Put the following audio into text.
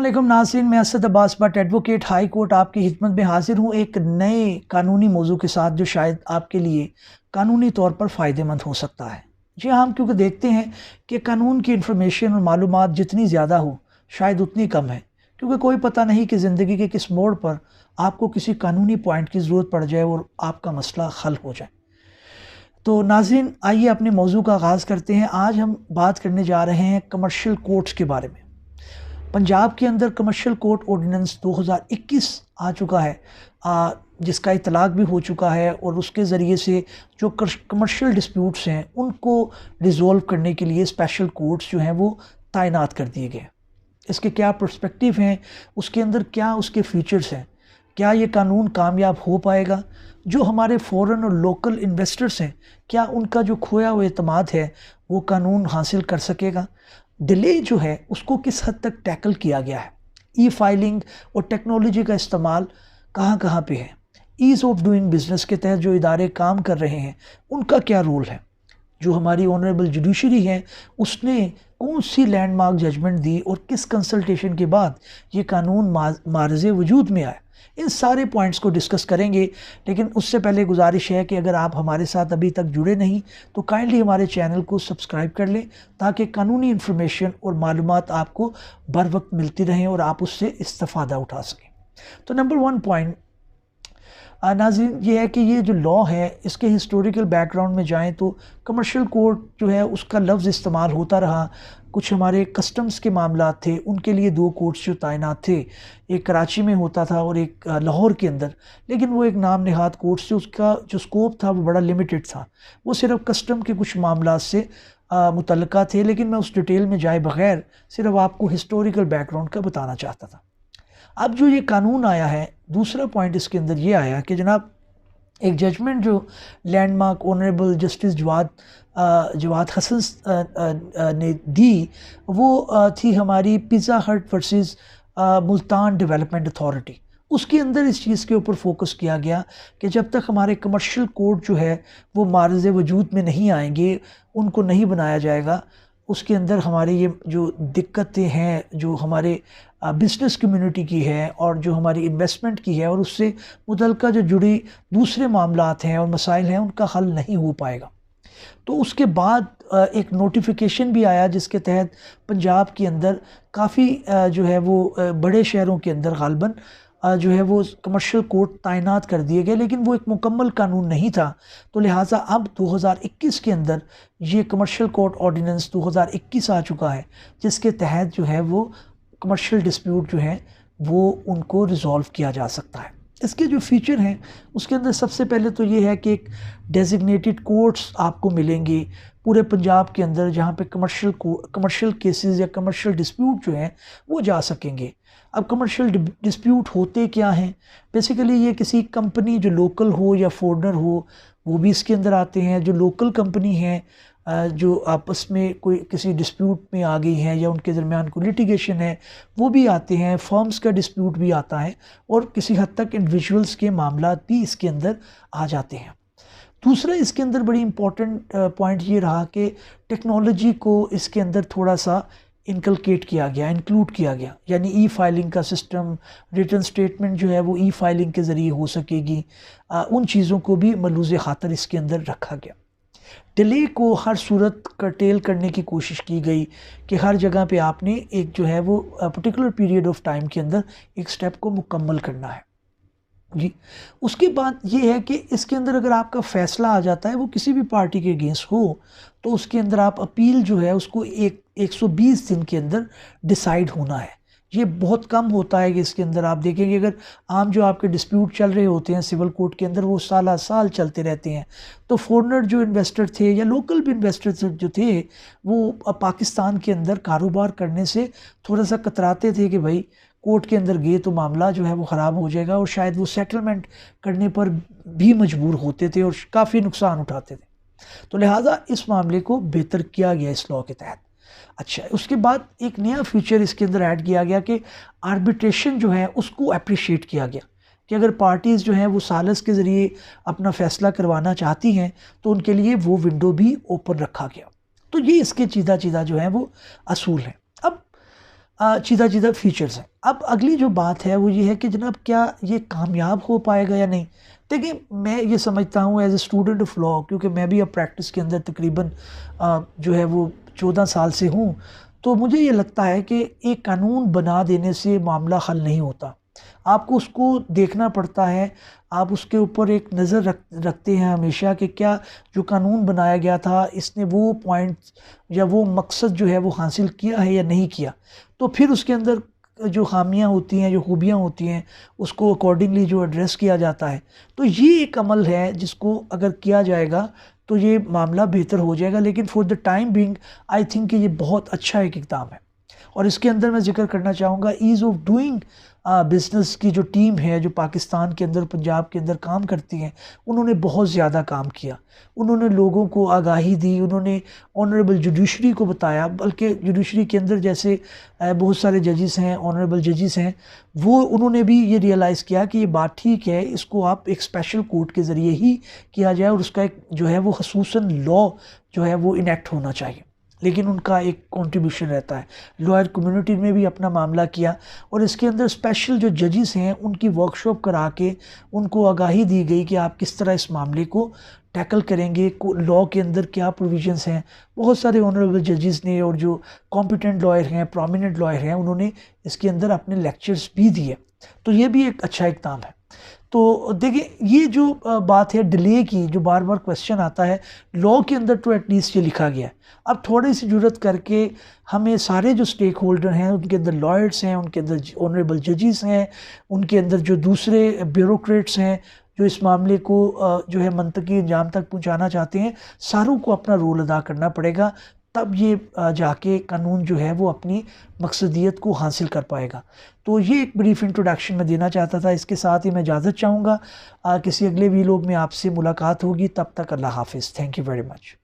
अस्सलामुअलैकुम नाज़रीन, मैं Asad Abbas but advocate high court आपकी खिदमत में हाजिर हूँ एक नए कानूनी मौजू के साथ जो शायद आपके लिए कानूनी तौर पर फ़ायदेमंद हो सकता है। जी हाँ, हम क्योंकि देखते हैं कि कानून की इन्फॉर्मेशन और मालूमात जितनी ज़्यादा हो शायद उतनी कम है, क्योंकि कोई पता नहीं कि ज़िंदगी के किस मोड़ पर आपको किसी कानूनी पॉइंट की ज़रूरत पड़ जाए और आपका मसला हल हो जाए। तो नाज़रीन, आइए अपने मौजू का आगाज़ करते हैं। आज हम बात करने जा रहे हैं कमर्शियल कोर्ट्स के बारे में। पंजाब के अंदर कमर्शियल कोर्ट ऑर्डिनेंस 2021 आ चुका है, जिसका इतलाक़ भी हो चुका है और उसके ज़रिए से जो कमर्शियल डिस्प्यूट्स हैं उनको रिज़ॉल्व करने के लिए स्पेशल कोर्ट्स जो हैं वो तैनात कर दिए गए। इसके क्या पर्सपेक्टिव हैं, उसके अंदर क्या उसके फीचर्स हैं, क्या ये कानून कामयाब हो पाएगा, जो हमारे फ़ॉरेन और लोकल इन्वेस्टर्स हैं क्या उनका जो खोया हुआ एतमाद है वो कानून हासिल कर सकेगा, डिले जो है उसको किस हद तक टैकल किया गया है, ई फाइलिंग और टेक्नोलॉजी का इस्तेमाल कहाँ कहाँ पे है, ईज़ ऑफ डूइंग बिज़नेस के तहत जो इदारे काम कर रहे हैं उनका क्या रोल है, जो हमारी ऑनरेबल जुडिशरी है उसने कौन सी लैंडमार्क जजमेंट दी और किस कंसल्टेशन के बाद ये कानून मारज़े वजूद में आया। इन सारे पॉइंट्स को डिस्कस करेंगे, लेकिन उससे पहले गुजारिश है कि अगर आप हमारे साथ अभी तक जुड़े नहीं तो काइंडली हमारे चैनल को सब्सक्राइब कर लें ताकि कानूनी इन्फॉर्मेशन और मालूमात आपको बर वक्त मिलती रहें और आप उससे इस्तेफ़ादा उठा सकें। तो नंबर 1 पॉइंट नाज़रीन ये है कि ये जो लॉ है इसके हिस्टोरिकल बैकग्राउंड में जाएं तो कमर्शियल कोर्ट जो है उसका लफ्ज़ इस्तेमाल होता रहा। कुछ हमारे कस्टम्स के मामला थे, उनके लिए 2 कोर्ट्स जो तैनात थे, एक कराची में होता था और एक लाहौर के अंदर, लेकिन वो एक नाम नहाद कोर्ट्स थे, उसका जो स्कोप था वो बड़ा लिमिटेड था, वो सिर्फ कस्टम के कुछ मामला से मुतल्लिका थे। लेकिन मैं उस डिटेल में जाए बग़ैर सिर्फ आपको हिस्टोरिकल बैकग्राउंड का बताना चाहता था। अब जो ये कानून आया है, दूसरा पॉइंट इसके अंदर ये आया कि जनाब एक जजमेंट जो landmark honourable justice Jawad Hasan ने दी वो थी हमारी पिज़्ज़ा हट वर्सेस मुल्तान डेवलपमेंट अथॉरिटी। उसके अंदर इस चीज़ के ऊपर फोकस किया गया कि जब तक हमारे कमर्शियल कोर्ट जो है वो मारज़े वजूद में नहीं आएंगे, उनको नहीं बनाया जाएगा, उसके अंदर हमारे ये जो दिक्कतें हैं जो हमारे बिज़नेस कम्युनिटी की है और जो हमारी इन्वेस्टमेंट की है और उससे मुतल्लिका जो जुड़ी दूसरे मामलात हैं और मसाइल हैं उनका हल नहीं हो पाएगा। तो उसके बाद एक नोटिफिकेशन भी आया जिसके तहत पंजाब के अंदर काफ़ी जो है वो बड़े शहरों के अंदर गालबन जो है वो कमर्शियल कोर्ट तैनात कर दिए गए, लेकिन वो एक मुकम्मल कानून नहीं था। तो लिहाजा अब 2021 के अंदर ये कमर्शियल कोर्ट ऑर्डिनेंस 2021 आ चुका है, जिसके तहत जो है वो कमर्शियल डिस्प्यूट जो है वो उनको रिज़ॉल्व किया जा सकता है। इसके जो फ़ीचर हैं उसके अंदर सबसे पहले तो ये है कि एक डेजिग्नेटेड कोर्ट्स आपको मिलेंगे पूरे पंजाब के अंदर, जहाँ पे कमर्शियल केसेस या कमर्शियल डिस्प्यूट जो हैं वो जा सकेंगे। अब कमर्शियल डिस्प्यूट होते क्या हैं, बेसिकली ये किसी कंपनी जो लोकल हो या फॉरेनर हो वो भी इसके अंदर आते हैं। जो लोकल कंपनी हैं जो आपस में कोई किसी डिस्प्यूट में आ गई हैं या उनके दरमियान कोई लिटिगेशन है वो भी आते हैं, फर्म्स का डिस्प्यूट भी आता है और किसी हद तक इंडिविजुअल्स के मामला भी इसके अंदर आ जाते हैं। दूसरा इसके अंदर बड़ी इम्पॉर्टेंट पॉइंट ये रहा कि टेक्नोलॉजी को इसके अंदर थोड़ा सा इंकलकेट किया गया, इंक्लूड किया गया, यानी ई फाइलिंग का सिस्टम, रिटर्न स्टेटमेंट जो है वो ई फाइलिंग के ज़रिए हो सकेगी, उन चीज़ों को भी मलूज़े खातर इसके अंदर रखा गया। डिले को हर सूरत कर्टेल करने की कोशिश की गई कि हर जगह पे आपने एक जो है वो पर्टिकुलर पीरियड ऑफ टाइम के अंदर एक स्टेप को मुकम्मल करना है जी। उसके बाद ये है कि इसके अंदर अगर आपका फ़ैसला आ जाता है वो किसी भी पार्टी के अगेंस्ट हो तो उसके अंदर आप अपील जो है उसको 120 दिन के अंदर डिसाइड होना है। ये बहुत कम होता है कि इसके अंदर आप देखेंगे अगर आम जो आपके डिस्प्यूट चल रहे होते हैं सिविल कोर्ट के अंदर वो साल साल चलते रहते हैं। तो फॉरेनर जो इन्वेस्टर थे या लोकल भी इन्वेस्टर जो थे वो पाकिस्तान के अंदर कारोबार करने से थोड़ा सा कतराते थे कि भाई कोर्ट के अंदर गए तो मामला जो है वो ख़राब हो जाएगा और शायद वो सेटलमेंट करने पर भी मजबूर होते थे और काफ़ी नुकसान उठाते थे। तो लिहाजा इस मामले को बेहतर किया गया इस लॉ के तहत। अच्छा, उसके बाद एक नया फीचर इसके अंदर ऐड किया गया कि आर्बिट्रेशन जो है उसको अप्रिशिएट किया गया कि अगर पार्टीज़ जो हैं वो सालिस के ज़रिए अपना फ़ैसला करवाना चाहती हैं तो उनके लिए वो विंडो भी ओपन रखा गया। तो ये इसके चीदा जो है वो असूल है। अब चीज़ा चीज़ा फीचर्स हैं। अब अगली जो बात है वो ये है कि जनाब क्या ये कामयाब हो पाएगा या नहीं। देखिए मैं ये समझता हूँ as a student of law, क्योंकि मैं भी अब प्रैक्टिस के अंदर तकरीबन जो है वो 14 साल से हूँ, तो मुझे ये लगता है कि एक कानून बना देने से मामला हल नहीं होता। आपको उसको देखना पड़ता है, आप उसके ऊपर एक नज़र रखते हैं हमेशा कि क्या जो कानून बनाया गया था इसने वो पॉइंट्स या वो मकसद जो है वो हासिल किया है या नहीं किया। तो फिर उसके अंदर जो खामियां होती हैं, जो खूबियां होती हैं, उसको अकॉर्डिंगली जो एड्रेस किया जाता है। तो ये एक अमल है जिसको अगर किया जाएगा तो ये मामला बेहतर हो जाएगा। लेकिन for the time being I think कि ये बहुत अच्छा एक इक़दाम है। और इसके अंदर मैं ज़िक्र करना चाहूँगा ईज़ ऑफ डूइंग बिज़नेस की जो टीम है, जो पाकिस्तान के अंदर, पंजाब के अंदर काम करती हैं, उन्होंने बहुत ज़्यादा काम किया। उन्होंने लोगों को आगाही दी, उन्होंने ऑनरेबल जुडिशरी को बताया, बल्कि जुडिशरी के अंदर जैसे बहुत सारे जजेस हैं, ऑनरेबल जजेस हैं, वो उन्होंने भी ये रियलाइज़ किया कि ये बात ठीक है, इसको आप एक स्पेशल कोर्ट के ज़रिए ही किया जाए और उसका एक जो है वो ख़ुसूसन लॉ जो है वो इनेक्ट होना चाहिए। लेकिन उनका एक कंट्रीब्यूशन रहता है। लॉयर कम्युनिटी ने भी अपना मामला किया और इसके अंदर स्पेशल जो जजेस हैं उनकी वर्कशॉप करा के उनको आगाही दी गई कि आप किस तरह इस मामले को टैकल करेंगे, लॉ के अंदर क्या प्रोविजंस हैं। बहुत सारे ऑनरेबल जजेस ने और जो कॉम्पिटेंट लॉयर हैं, प्रोमिनेंट लॉयर हैं, उन्होंने इसके अंदर अपने लेक्चर्स भी दिए। तो ये भी एक अच्छा इक़दाम है। तो देखिए ये जो बात है डिले की, जो बार बार क्वेश्चन आता है, लॉ के अंदर तो एटलीस्ट ये लिखा गया है। अब थोड़ी सी ज़रूरत करके हमें सारे जो स्टेक होल्डर हैं, उनके अंदर लॉयर्स हैं, उनके अंदर ऑनरेबल जजेस हैं, उनके अंदर जो दूसरे ब्यूरोक्रेट्स हैं जो इस मामले को जो है मंतकी अंजाम तक पहुंचाना चाहते हैं, सारों को अपना रोल अदा करना पड़ेगा। तब ये जाके कानून जो है वो अपनी मकसदियत को हासिल कर पाएगा। तो ये एक ब्रीफ इंट्रोडक्शन मैं देना चाहता था। इसके साथ ही मैं इजाज़त चाहूँगा, किसी अगले वीलॉग में आपसे मुलाकात होगी। तब तक अल्लाह हाफ़िज़। Thank you very much.